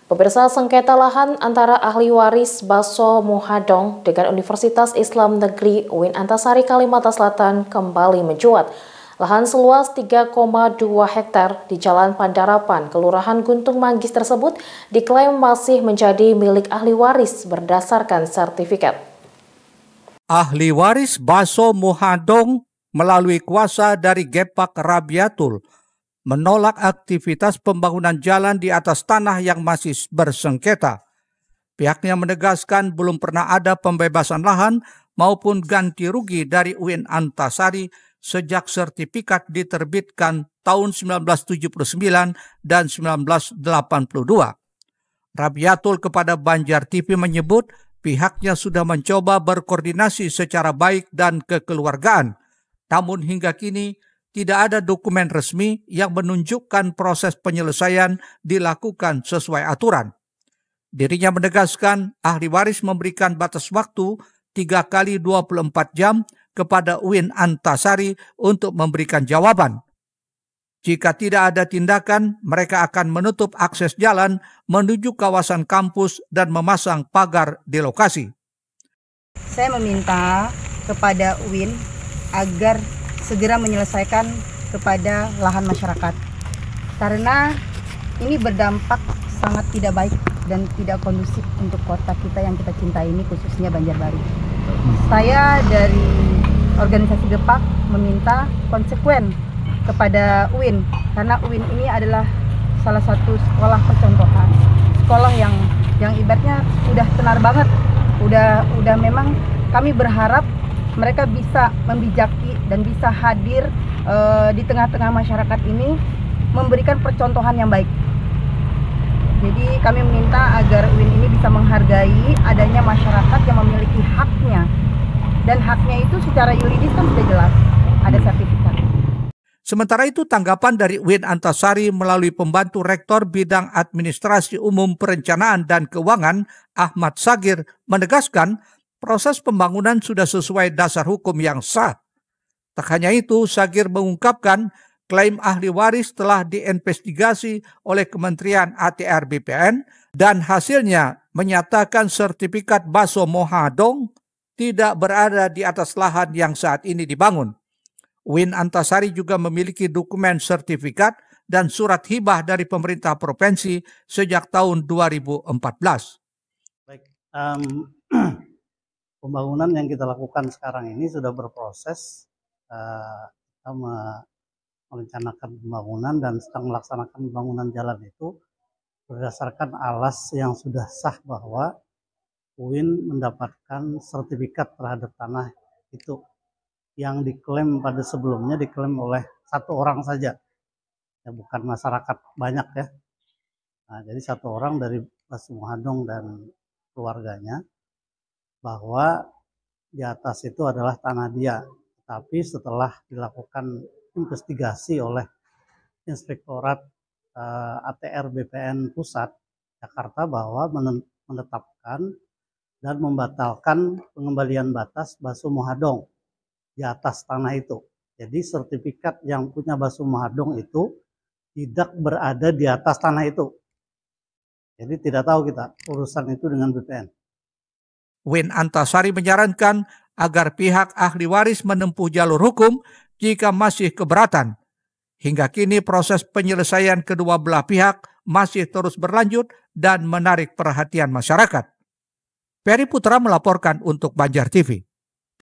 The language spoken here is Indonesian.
Pemirsa, sengketa lahan antara ahli waris Baso Mohadong dengan Universitas Islam Negeri UIN Antasari Kalimantan Selatan kembali mencuat. Lahan seluas 3,2 hektar di Jalan Pandarapan, Kelurahan Guntung Manggis tersebut diklaim masih menjadi milik ahli waris berdasarkan sertifikat. Ahli waris Baso Mohadong melalui kuasa dari Gepak Rabiatul menolak aktivitas pembangunan jalan di atas tanah yang masih bersengketa. Pihaknya menegaskan belum pernah ada pembebasan lahan maupun ganti rugi dari UIN Antasari sejak sertifikat diterbitkan tahun 1979 dan 1982. Rabiatul kepada Banjar TV menyebut pihaknya sudah mencoba berkoordinasi secara baik dan kekeluargaan, namun hingga kini tidak ada dokumen resmi yang menunjukkan proses penyelesaian dilakukan sesuai aturan. Dirinya menegaskan ahli waris memberikan batas waktu 3 kali 24 jam kepada UIN Antasari untuk memberikan jawaban. Jika tidak ada tindakan, mereka akan menutup akses jalan menuju kawasan kampus dan memasang pagar di lokasi. Saya meminta kepada UIN agar segera menyelesaikan kepada lahan masyarakat, karena ini berdampak sangat tidak baik dan tidak kondusif untuk kota kita yang kita cintai ini, khususnya Banjarbaru. Saya dari organisasi Gepak meminta konsekuen kepada UIN, karena UIN ini adalah salah satu sekolah percontohan, sekolah yang ibaratnya udah tenar banget, udah memang kami berharap mereka bisa membijaki dan bisa hadir di tengah-tengah masyarakat ini, memberikan percontohan yang baik. Jadi kami meminta agar UIN ini bisa menghargai adanya masyarakat yang memiliki haknya, dan haknya itu secara yuridis kan sudah jelas, ada sertifikat. Sementara itu, tanggapan dari UIN Antasari melalui pembantu rektor bidang administrasi umum perencanaan dan keuangan Ahmad Sagir menegaskan proses pembangunan sudah sesuai dasar hukum yang sah. Tak hanya itu, Sagir mengungkapkan klaim ahli waris telah diinvestigasi oleh Kementerian ATR BPN dan hasilnya menyatakan sertifikat Baso Mohadong tidak berada di atas lahan yang saat ini dibangun. UIN Antasari juga memiliki dokumen sertifikat dan surat hibah dari pemerintah provinsi sejak tahun 2014. Baik, pembangunan yang kita lakukan sekarang ini sudah berproses. Kita merencanakan pembangunan dan sedang melaksanakan pembangunan jalan itu berdasarkan alas yang sudah sah bahwa UIN mendapatkan sertifikat terhadap tanah itu, yang diklaim pada sebelumnya diklaim oleh satu orang saja, ya bukan masyarakat banyak ya. Nah, jadi satu orang dari Baso Mohadong dan keluarganya, bahwa di atas itu adalah tanah dia. Tapi setelah dilakukan investigasi oleh Inspektorat ATR BPN Pusat Jakarta bahwa menetapkan dan membatalkan pengembalian batas Baso Mohadong di atas tanah itu. Jadi sertifikat yang punya Baso Mohadong itu tidak berada di atas tanah itu. Jadi tidak tahu kita urusan itu dengan BPN. UIN Antasari menyarankan agar pihak ahli waris menempuh jalur hukum jika masih keberatan. Hingga kini proses penyelesaian kedua belah pihak masih terus berlanjut dan menarik perhatian masyarakat. Peri Putra melaporkan untuk Banjar TV.